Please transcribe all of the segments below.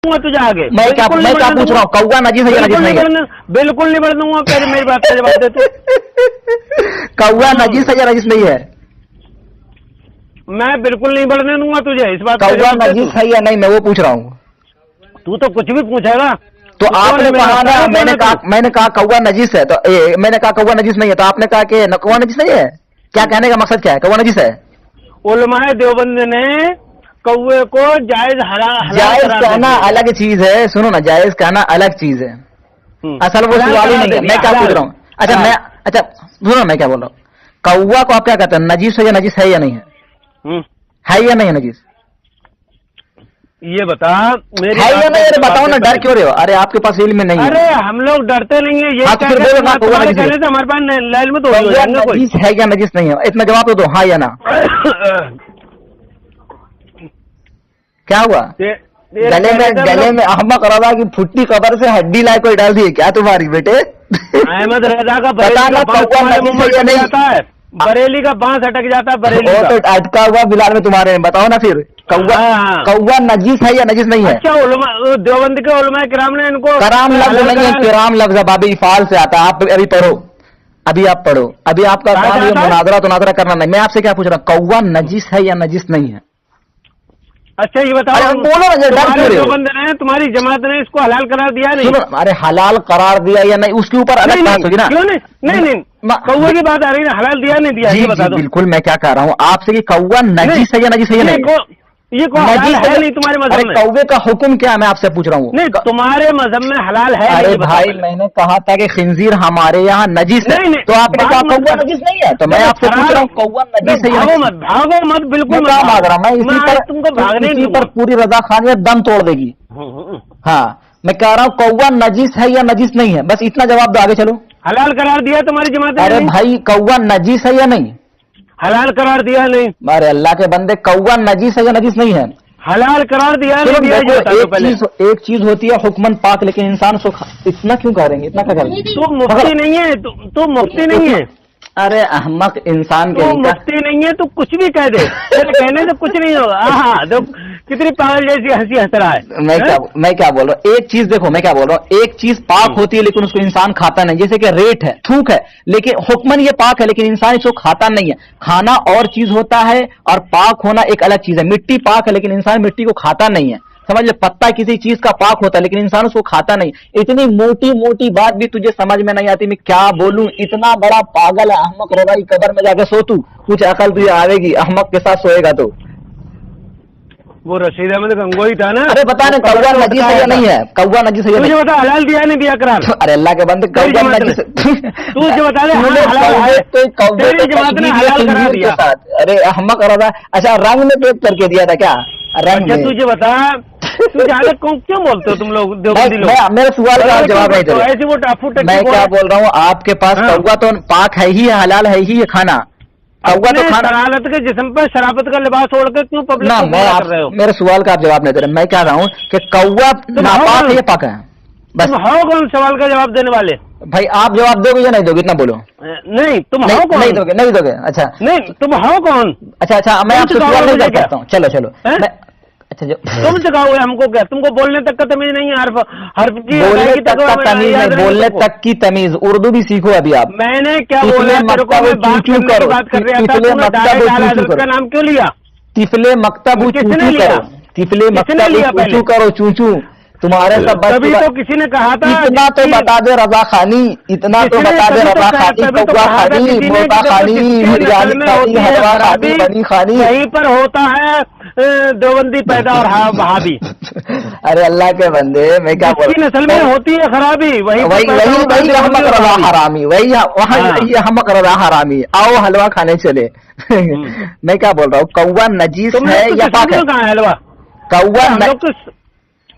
तुझे आगे मैं क्या पूछ रहा हूँ, कौवा नजीस है या नजीस नहीं है? बिल्कुल नहीं बढ़ दूंगा। पहले मेरी बात का जवाब दे तू। कौवा नजीस है या नजीस नहीं है? मैं बिल्कुल नहीं बढ़ने दूंगा तुझे इस बात। कौवा नजीस है या नहीं, मैं वो पूछ रहा हूँ। तू तो कुछ भी पूछेगा। तो आपने कहा ना, मैंने कहा कौवा नजीस है, तो मैंने कहा कौवा नजीस नहीं है, तो आपने कहा कि कौवा नजीस नहीं है। क्या कहने का मकसद क्या है? कौवा नजीस है। उलमाए देवबंद ने कौवे को जायज कहना अलग चीज है। सुनो ना, जायज कहना अलग चीज है, असल वो सवाल ही नहीं है। मैं क्या पूछ रहा हूँ? अच्छा सुनो, मैं क्या बोल रहा हूँ, कौवा को आप क्या कहते हैं? नजीस है या नजीस है या नहीं है? है या नहीं है नजीस? ये बता मेरी है या नहीं? अरे बताओ ना, डर क्यों रहे हो? अरे आपके पास इल्म नहीं है। अरे हम लोग डरते नहीं है। ये कहने से हमारे पास लाइन में तो नजीस है या नजीस नहीं है, इतना जवाब दो, हाँ या ना। क्या हुआ? गले में अहमक रजा की फुट्टी कबर से हड्डी लाई कोई डाल दी है क्या तुम्हारी बेटे? अहमद रजा का बरेली का बांस अटक जाता है। बरेली तो अटका हुआ बिलाल में तुम्हारे में, बताओ ना फिर कौवा नजीस है या नजीस नहीं है? अच्छा, देवबंद के उलमा किराम ने इनको कराम लफ्ज नहीं है, किराम लफ्ज बाबी इफाल से आता है। आप अभी पढ़ो, अभी आपका काम ये मुनाजरा करना नहीं। मैं आपसे क्या पूछ रहा हूँ, कौवा नजीस है या नजीस नहीं है? अच्छा ये बताओ, बोलो ना, देवबंद ने तुम्हारी जमात ने इसको हलाल करार दिया नहीं? अरे हलाल करार दिया या नहीं उसके ऊपर अलग बात होगी ना। क्यों नहीं, कौवे की बात आ रही है, हलाल दिया नहीं दिया, ये बता दो। बिल्कुल, मैं क्या कह रहा हूँ आपसे कि कौवा नजीस है या नजीस है या नहीं? ये नजीस है नहीं तुम्हारे मजहब में? कौवे का हुक्म क्या है, मैं आपसे पूछ रहा हूँ। नहीं, तुम्हारे मजहब में हलाल है? अरे भाई, मैंने कहा था कि खिंजीर हमारे यहाँ नजीस है, तो आपने कहा कौवा नजीस नहीं है, तो मैं आपसे पूछ रहा हूँ कौवा नजीस है या नहीं? भागो मत, बिल्कुल क्या भाग रहा? मैं तुमको भागने इसी पर पूरी रजा खानी दम तोड़ देगी। हाँ, मैं कह रहा हूँ कौवा नजीस है या नजीस नहीं है, बस इतना जवाब दो, आगे चलो। हलाल करार दिया तुम्हारी जमात ने? अरे भाई, कौवा नजीस है या नहीं? हलाल करार दिया नहीं। अरे अल्लाह के बंदे, कौवा नजीस है या नजीस नहीं है? हलाल करार दिया नहीं दिया? एक चीज होती है हुक्मन पाक, लेकिन इंसान उसको इतना क्यों करेंगे, इतना क्या करेंगे? तू मुफ्ती नहीं है, तू मुफ्ती नहीं है। अरे अहमक इंसान के मुफ्ती नहीं है, तू कुछ भी कह दे, तेरे कहने से कुछ नहीं होगा। हाँ, कितनी पागल जैसी हंसी हंस रहा है। मैं क्या बोल रहा हूँ, एक चीज देखो, मैं क्या बोल रहा हूँ, एक चीज पाक होती है लेकिन उसको इंसान खाता नहीं। जैसे कि रेट है, थूक है, लेकिन हुक्मन ये पाक है लेकिन इंसान इसको खाता नहीं है। खाना और चीज होता है और पाक होना एक अलग चीज है। मिट्टी पाक है लेकिन इंसान मिट्टी को खाता नहीं है, समझ ले। पत्ता किसी चीज का पाक होता है लेकिन इंसान उसको खाता नहीं। इतनी मोटी मोटी बात भी तुझे समझ में नहीं आती, मैं क्या बोलूं? इतना बड़ा पागल है अहमक रजाई, कब्र में जाकर सो तू, कुछ अकल तुझे आवेगी। अहमक के साथ सोएगा तो। वो रशीद अहमद गंगोई था ना? अरे बता ना, कौवा नजीस है या नहीं है? कौवा नजीस है या नहीं? तुझे बता, हलाल दिया नहीं दिया करार? अरे अल्लाह के बंदे, कौवा नजीस तू जो बता दे, तेरी जमात ने हलाल करा दिया। अरे अहमक रजा, अच्छा रंग में पेश करके दिया था क्या? रंग में? तुझे बता, तू ज्यादा क्यों बोलते हो तुम लोग? मेरे सवाल का जवाब नहीं दे। ऐसे वो टाफू टक्की। मैं क्या बोल रहा हूँ, आपके पास कौवा तो पाक है ही, हलाल है ही, ये खाना कौवा तो खाना। शरारत के जिस्म पर शराबत का लिबास ओढ़ के क्यों पब्लिक को कर रहे हो? मेरे सवाल का आप जवाब नहीं दे रहे। मैं कह रहा हूँ कि कौवा नापाक है या पाक है? बस तुम हो कौन सवाल का जवाब देने वाले? भाई आप जवाब दोगे या नहीं दोगे, इतना बोलो। नहीं, तुम हो कौन? नहीं दोगे। अच्छा नहीं, तुम हो कौन? अच्छा, मैं आपसे सवाल नहीं कर सकता हूँ। चलो अच्छा, तुम सिखाओगे हमको क्या? तुमको बोलने तक का तमीज नहीं है? बोलने तक का तमीज नहीं, बोलने तक की तमीज उर्दू भी सीखो अभी आप। मैंने क्या बोला? बात कर रहा था, का नाम क्यों लिया? तिफले मकतब किसने लिया? तिफले मकतब करो चूचू, तुम्हारे सब तभी तो किसी ने कहा था। इतना तो बता दे रजा खानी, इतना तो बता दे रजा खानी, कौवा खानी, मोटा खानी, बिरयानी खानी, हलवा खानी, बनी खानी। यहीं पर होता है देवबंदी पैदा और वहाबी। अरे अल्लाह के बंदे, मैं क्या बोल रहा हूँ, नस्ल में होती है खराबी, वही अहमक रजा हरामी, वही अहमक रजा हरामी। आओ हलवा खाने चले। मैं क्या बोल रहा हूँ, कौवा नजीस है या पाक है? कहाँ है हलवा? कौवा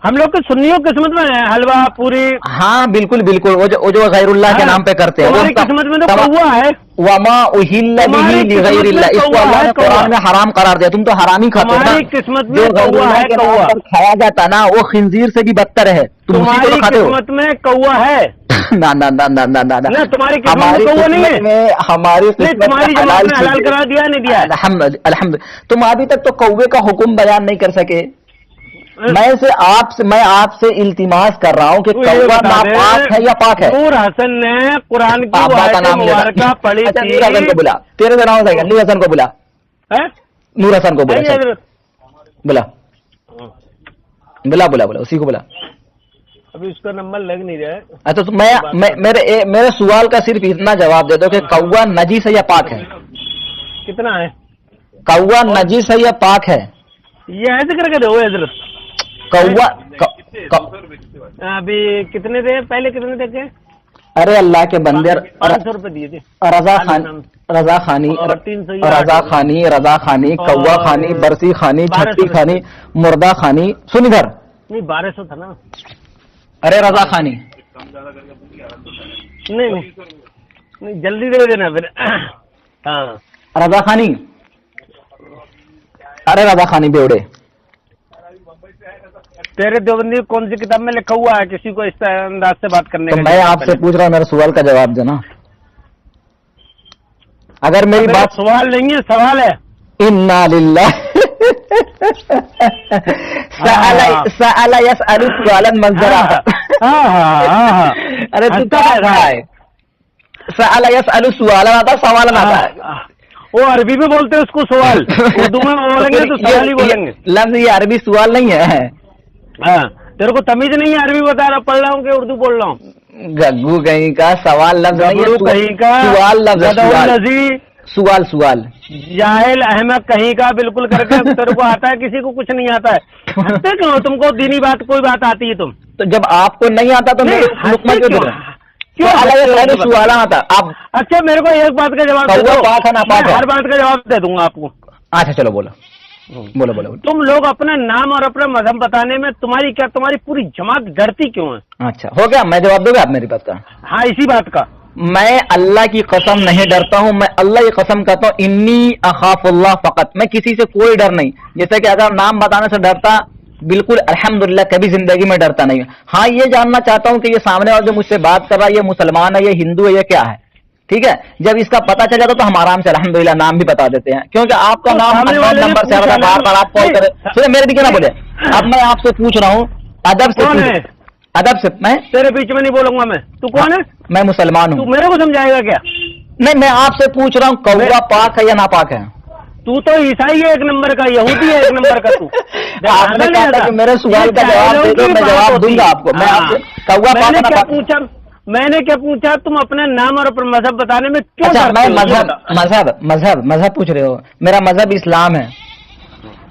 हम लोग के सुन्नियों किस्मत में है हलवा पूरी। हाँ बिल्कुल, वो जो गैरुल्लाह के नाम पे करते हैं, हमारी किस्मत में तो कौवा है। वमा उहिल्ला बिही लिगैरिल्लाह, इसको अल्लाह ने कुरान में हराम करार दिया। तुम तो हरामी खाते हो ना। हमारी किस्मत में कौवा है। कौवा खाया जाता ना, वो खिंजीर से भी बदतर है। तुम्हारी किस्मत में कौवा है? ना, तुम्हारी किस्मत में कौवा नहीं है। हमारी तुम्हारी जमात ने हलाल करा दिया नहीं दिया? अल्हम्दुलिल्लाह। तुम अभी तक तो कौवे का हुक्म बयान नहीं कर सके। میں آپ سے التماس کر رہا ہوں کہ کوا ناپاک ہے یا پاک ہے؟ نور حسن نے قرآن کی آبا کا آیت نام مبارکہ پڑھی تھی. نور حسن کو بلا، تیرے سے نام ہے، نور حسن کو بلا، نور حسن کو بلا، بلا بلا بلا بلا اسی کو بلا. ابھی اس کا نمبر لگ نہیں رہا ہے. اچھا تو میرے سوال کا صرف اتنا جواب دے دو کہ کوا نجیس ہے یا پاک ہے؟ کتنا ہے؟ کوا نجیس ہے یا پاک ہے؟ یہ ایسے کر کے دو حضرت. کوا ابھی کتنے دے؟ پہلے کتنے دے کے؟ ارے اللہ کے بندے، 500 روپے دیے تھے. رضا خانی، رضا خانی، کوا خانی، برسی خانی، چھٹی خانی، مردہ خانی. سن ادھر، نہیں 1200 تھا نا. ارے رضا خانی نہیں جلدی دے دینا پھر. ہاں رضا خانی، ارے رضا خانی بیوڑے. تیرے دیوبندی کون سی کتاب میں لکھا ہوا ہے کسی کو اس انداز سے بات کرنے تو کا؟ میں آپ سے پوچھ رہا ہوں، میرے سوال کا جواب دینا. اگر میری بات سوال نہیں ہے، سوال ہے. انا للہ سأل يسأل سؤالا منظرا. ارے تو کیا رہا ہے؟ سأل يسأل سؤالا آتا، سوال آتا ہے. وہ عربی میں بولتے ہیں اس کو سوال، اردو میں بولیں گے تو سوال ہی بولیں گے. لفظ یہ عربی سوال نہیں ہے. ہاں تیرے کو تمیز نہیں ہے؟ عربی بتا رہا، پڑھ رہا ہوں کہ اردو بول رہا ہوں؟ گگو کہیں کا سوال لفظ کہیں کا، سوال لفظ سوال سوال جاہل احمد کہیں کا بالکل کر کے. تیرے کو آتا ہے؟ کسی کو کچھ نہیں آتا ہے. ہنستے کیوں؟ تم کو دینی بات کوئی بات آتی ہے تم تو جب آپ کو نہیں آتا تو سوال آتا آپ. اچھا میرے کو ایک بات کا جواب دے دو، ہر بات کا جواب دے دوں گا آپ کو. اچھا چلو بولو بولو بولو. تم لوگ اپنا نام اور اپنا مذہب بتانے میں تمہاری پوری جماعت ڈرتی کیوں ہے؟ اچھا ہو گیا، میں جواب دوں گا آپ میری بات کا. ہاں اسی بات کا. میں اللہ کی قسم نہیں ڈرتا ہوں، میں اللہ کی قسم کرتا ہوں، انی اخاف اللہ فقط. میں کسی سے کوئی ڈر نہیں. جیسے کہ اگر نام بتانے سے ڈرتا، بالکل الحمدللہ کبھی زندگی میں ڈرتا نہیں. ہاں یہ جاننا چاہتا ہوں کہ یہ سامنے والا جو مجھ سے بات کر رہا ہے یہ مسلمان ہے، یہ ہندو ہے، یہ کیا ہے. ٹھیک ہے، جب اس کا پتہ چل جاتا تو ہم آرام سے الحمدللہ نام بھی بتا دیتے ہیں، کیونکہ آپ کا نام نمبر سے بار بار آپ کال کرے. میرے بھی کیا نہ بولے. اب میں آپ سے پوچھ رہا ہوں ادب سے، میں تیرے بیچ میں نہیں بولوں گا. میں تو کون ہے؟ میں مسلمان ہوں. تو میرے کو سمجھائے گا کیا؟ نہیں میں آپ سے پوچھ رہا ہوں کوا پاک ہے یا ناپاک ہے؟ تو عیسائی ہے ایک نمبر کا، یہودی ہے ایک نمبر کا. تو آپ نے کہا تھا کہ میرے سوال کا جواب دے دو، میں جواب دوں گا آپ کو. میں آپ سے کوا پاک ہے ناپاک پوچھا. میں نے کیا پوچھا؟ تم اپنا نام اور اپنا مذہب بتانے میں کیوں؟ اچھا میں مذہب پوچھ رہے ہو. میرا مذہب اسلام ہے،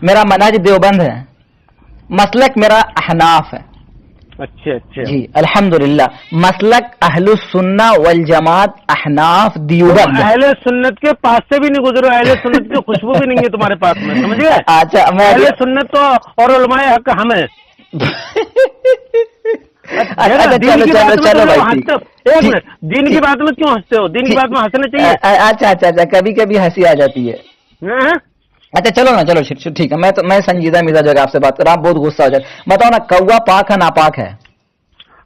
میرا منہج دیوبند ہے، مسلک میرا احناف ہے. اچھا جی الحمدللہ. مسلک اہل السنہ والجماعت احناف دیوبند. اہل سنت کے پاس سے بھی نہیں گزرو، اہل سنت کی خوشبو بھی نہیں ہے تمہارے پاس میں، سمجھ گئے؟ اچھا اہل سنت تو اور علماء حق ہم ہیں. دین کی بات میں کیوں ہنستے ہو؟ دین کی بات میں ہنسنا چاہیے. اچھا کبھی کبھی ہنسی آ جاتی ہے. اچھا چلو نا، چلو ٹھیک ہے. میں سنجیدہ مزاج آپ سے بات کر رہا ہوں، بہت غصہ ہو جائے. بتاؤ نا کوا پاک ہے ناپاک ہے؟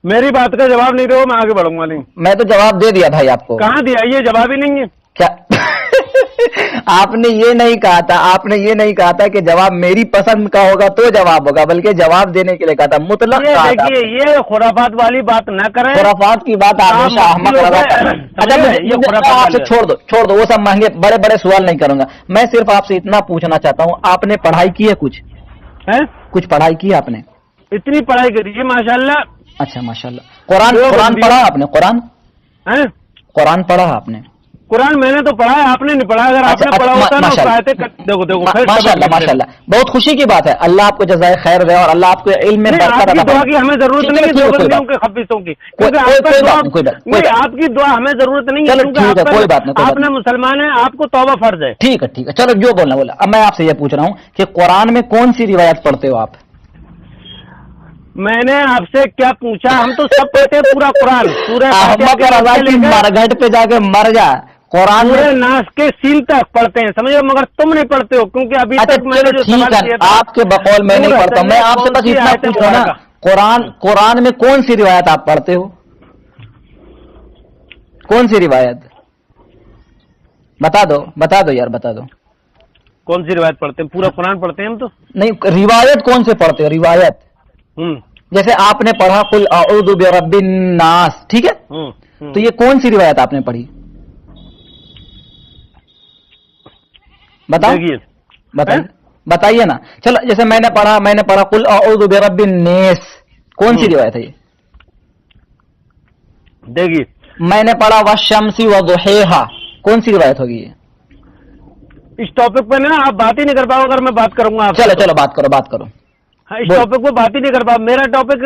میری بات کا جواب نہیں دو، میں آگے بڑھوں گا. نہیں میں تو جواب دے دیا بھائی آپ کو. کہاں دیا؟ یہ جواب ہی نہیں ہے. کیا آپ نے یہ نہیں کہا تھا، آپ نے یہ نہیں کہا تھا کہ جواب میری پسند کا ہوگا تو جواب ہوگا، بلکہ جواب دینے کے لیے کہا تھا مطلق. دیکھیے یہ خرافات والی بات نہ کریں. خرافات کی بات ہمیشہ احمد رضا. اچھا آپ سے چھوڑ دو وہ سب مہنگے بڑے بڑے سوال نہیں کروں گا. میں صرف آپ سے اتنا پوچھنا چاہتا ہوں، آپ نے پڑھائی کی ہے؟ کچھ پڑھائی کی ہے آپ نے؟ اتنی پڑھائی کری ہے ماشاء اللہ. اچھا ماشاء اللہ. قرآن پڑھا آپ نے؟ قرآن پڑھا آپ نے؟ قرآن میں نے تو پڑھا ہے، آپ نے نہیں پڑھا. اگر آپ نے پڑھا ہوتا نا دیکھو ماشاء اللہ بہت خوشی کی بات ہے. اللہ آپ کو جزائے خیر دے اور اللہ آپ کو علم میں برکت عطا فرمائے. دعا کی ہمیں ضرورت نہیں ہے دیوبندیوں کے خبیثوں کی، کیونکہ آپ کی دعا ہمیں ضرورت نہیں ہے. کوئی بات نہیں، آپ نے مسلمان ہیں، آپ کو توبہ فرض ہے. ٹھیک ہے چلو جو بولنا بولا. اب میں آپ سے یہ پوچھ رہا ہوں کہ قرآن میں کون سی روایت پڑھتے ہو آپ؟ میں نے آپ سے کیا پوچھا؟ ہم تو سب پڑھتے ہیں پورا قرآن. مرگھٹ پہ جا کے مر جا. قرآن پورے ناس کے سین تک پڑھتے ہیں، سمجھو، مگر تم نہیں پڑھتے ہو کیونکہ ابھی تک میں نے جو سوال کیا تھا آپ کے بقول میں نہیں پڑھتا. میں آپ سے بس اتنا پوچھ رہا ہوں نا، قرآن میں کون سی روایت آپ پڑھتے ہو؟ کون سی روایت؟ بتا دو یار، بتا دو. कौन सी रिवायत पढ़ते हैं? पूरा कुरान पढ़ते हैं हम तो। नहीं, रिवायत कौन से पढ़ते हो? रिवायत जैसे आपने पढ़ा कुल अऊज़ु बिरब्बिन नास, ठीक है, तो ये कौन सी रिवायत आपने पढ़ी? बताओ, बताइए ना। चलो, जैसे मैंने पढ़ा कुल अऊज़ु बिरब्बिन नास, कौन सी रिवायत है ये? देखिए, मैंने पढ़ा वश्शम्सी वदुहैहा, कौन सी रिवायत होगी ये? इस टॉपिक पे ना आप बात ही नहीं कर पाओ, अगर मैं बात करूंगा आपसे। चलो चलो, बात करो। हाँ, इस टॉपिक पे बात ही नहीं कर पाओ। मेरा टॉपिक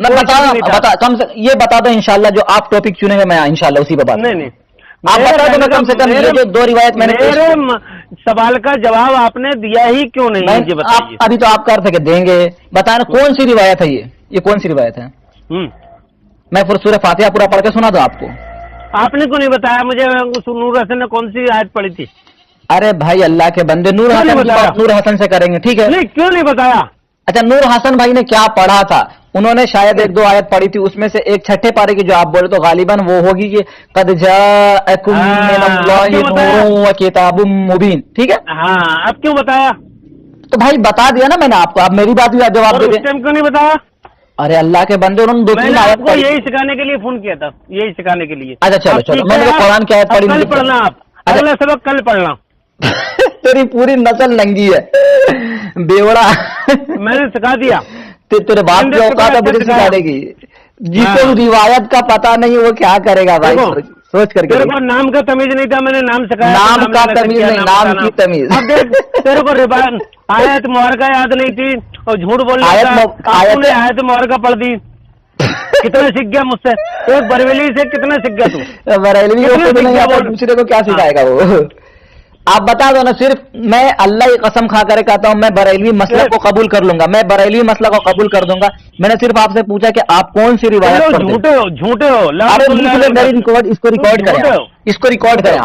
बता, कम से ये बता दो इंशाल्लाह, जो आप टॉपिक चुनेंगे मैं इंशाल्लाह उसी पे बात। नहीं, आप बता दो ना, कम से कम ये जो दो रिवायत मैंने मेरे सवाल का जवाब आपने दिया ही क्यों नहीं? मुझे बताइए। अभी तो आप कर सके देंगे, बताना कौन सी रिवायत है ये कौन सी रिवायत है? मैं फिर सूरह फातिहा पूरा पढ़ के सुना दूं आपको? आपने क्यों नहीं बताया मुझे? नूर हसन ने कौन सी आयत पढ़ी थी? अरे भाई, अल्लाह के बंदे, नूर हसन से करेंगे, ठीक है? नहीं, क्यों नहीं बताया? अच्छा, नूर हसन भाई ने क्या पढ़ा था? उन्होंने शायद एक दो आयत पढ़ी थी, उसमें से एक छठे पारे की जो आप बोले तो गालिबन वो होगी कि कद जाअकुम मिनल्लाहि नूरुन व किताबुम मुबीन, ठीक है? हाँ, अब क्यों बताया? तो भाई बता दिया ना मैंने आपको, आप मेरी बात भी जवाब दे दें। क्यों नहीं बताया? अरे अल्लाह के बंदे, उन्होंने दो तीन आयत पढ़ी। यही सिखाने के लिए फोन किया था, यही सिखाने के लिए। अच्छा चलो, मैंने तो कुरान की आयत पढ़ी। कल पढ़ना, आप अगला सबक कल पढ़ना। तेरी पूरी नस्ल नंगी है बेवड़ा। मैंने सिखा दिया। तेरे बाप की औकात है मुझे सिखा देगी? जिसको रिवायत का पता नहीं वो क्या करेगा भाई? सोच करके। तेरे को नाम का तमीज नहीं था, मैंने नाम सिखाया। नाम का तमीज नहीं, नाम की तमीज। अब देख, तेरे को आयत मुबारका याद नहीं थी और झूठ बोल आयत मुबारका पढ़ दी। कितना सीख गया मुझसे? एक बरेली से कितना सीख गया तू? बरेली को नहीं आता, दूसरे को क्या सिखाएगा वो? आप बता दो ना। सिर्फ मैं अल्लाह की कसम खा कर कहता हूँ, मैं बरेलवी मसला को कबूल कर लूंगा, मैं बरेलवी मसला को कबूल कर दूंगा। मैंने सिर्फ आपसे पूछा कि आप कौन सी रिवायत पढ़ते हो? झूठे हो। अरे इसको रिकॉर्ड करें, इसको रिकॉर्ड करें,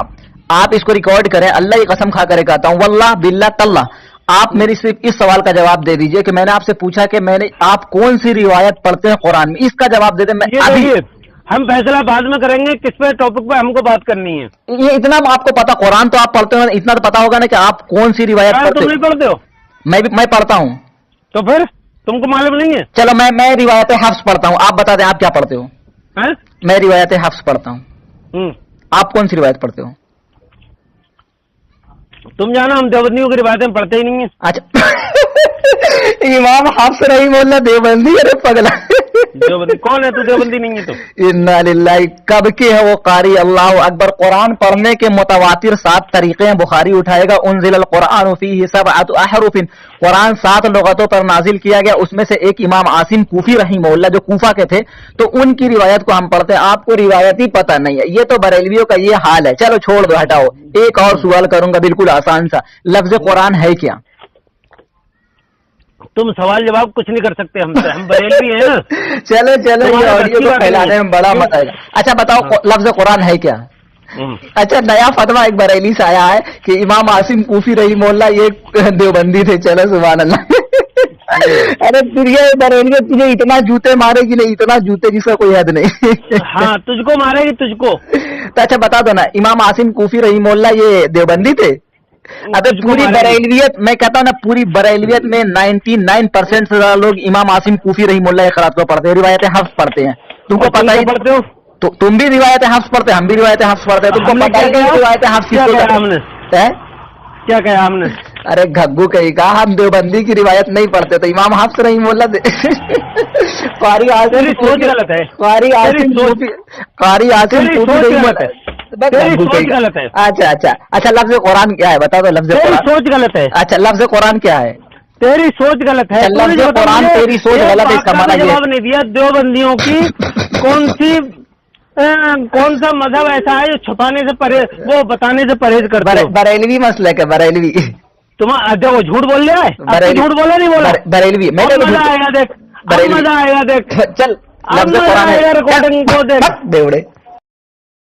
आप इसको रिकॉर्ड करें। अल्लाह की कसम खा कर कहता हूँ, वल्लाह बिल्लाह तल्लाह, आप मेरी सिर्फ इस सवाल का जवाब दे दीजिए कि मैंने आपसे पूछा कि आप कौन सी रिवायत पढ़ते हैं कुरान में, इसका जवाब दे दें। मैं अभी, हम फैसला बाद में करेंगे किस पे टॉपिक पे हमको बात करनी है। ये इतना आपको पता, कुरान तो आप पढ़ते हो, इतना तो पता होगा ना कि आप कौन सी रिवायत पढ़ते हो? तुम नहीं पढ़ते हो? मैं पढ़ता हूँ। तो फिर तुमको मालूम नहीं है? चलो, मैं रिवायत हफ्स पढ़ता हूँ, आप बता दें आप क्या पढ़ते हो? मैं रिवायत हफ्स पढ़ता हूँ, आप कौन सी रिवायत पढ़ते हो? तुम जानो, हम देवबंदियों की रिवायतें पढ़ते ही नहीं है। अच्छा इमाम हफ्स रहीमुल्लाह देवबंदी? अरे पगला, देवबंदी कौन है? तू देवबंदी नहीं है तो? इन्ना लिल्लाहि, कब के है वो कारी? अल्लाह अकबर। कुरान पढ़ने के मुतवातिर 7 तरीके हैं, बुखारी उठाएगा। उनजिलल कुरान फीही सबअतु अहरुफिन, कुरान 7 लुगतों पर नाजिल किया गया, उसमें से एक इमाम आसिम कूफी रहीमहुल्लाह जो कूफा के थे, तो उनकी रिवायत को हम पढ़ते हैं। आपको रिवायत ही पता नहीं है, ये तो बरेलवियों का ये हाल है। चलो छोड़ दो, हटाओ। एक और सवाल करूंगा, बिल्कुल आसान सा। लफ्ज कुरान है क्या? तुम सवाल जवाब कुछ नहीं कर सकते हमसे, हम बरेलवी हैं ना। चलो ये ऑडियो को फैलाने में बड़ा मजा आएगा। अच्छा बताओ, लफ्ज कुरान है क्या? अच्छा, नया फतवा एक बरेली से आया है कि इमाम आसिम कूफी रहीमहुल्लाह ये देवबंदी थे। चलो सुभान अल्लाह। अरे फिर ये बरेली तुझे इतना जूते मारेगी नहीं, इतना जूते जिसका कोई हद नहीं। हाँ, तुझको मारेगी, तुझको। तो अच्छा बता दो ना, इमाम आसिम कूफी रहीमहुल्लाह ये देवबंदी थे? अबे पूरी बरेलवियत, मैं कहता हूँ ना, पूरी बरेलवियत में 99% से ज्यादा लोग इमाम आसिम कूफी रहीमहुल्लाह क़रात को पढ़ते हैं, रिवायतें हफ्स पढ़ते हैं। तुमको पता ही? पढ़ते हो तो तुम भी रिवायतें हफ्स पढ़ते हैं, हम भी रिवायतें हफ्स पढ़ते हैं। तुमको पता ही नहीं रिवायतें हफ्स किसको कहते हैं? हमने क्या कहा हमने? अरे घग्गू कहीं कहा, हम देवबंदी की रिवायत नहीं पढ़ते, तो इमाम हफ्स रहीमहुल्लाह कारी आसिम सोच गलत है। कारी आसिम कूफी रहीमहुल्लाह गलत है। अच्छा लफ्ज कुरान क्या है? बता दो लफ्ज कुरान। सोच गलत है। अच्छा लफ्ज कुरान क्या है? तेरी सोच गलत है। लफ्ज कुरान तेरी सोच गलत है, इसका मतलब जवाब नहीं दिया। देवबंदियों की कौन सा मजहब ऐसा है जो छुपाने से परहेज, वो बताने से परहेज करता है? बरेलवी मसलक है, बरेलवी। तुम वो झूठ बोल रहा है, झूठ बोला नहीं बोला? बरेलवी। मजा आएगा देख, मजा आएगा देख। चल लफ्ज कुरान है, रिकॉर्डिंग को देख। बेवड़े।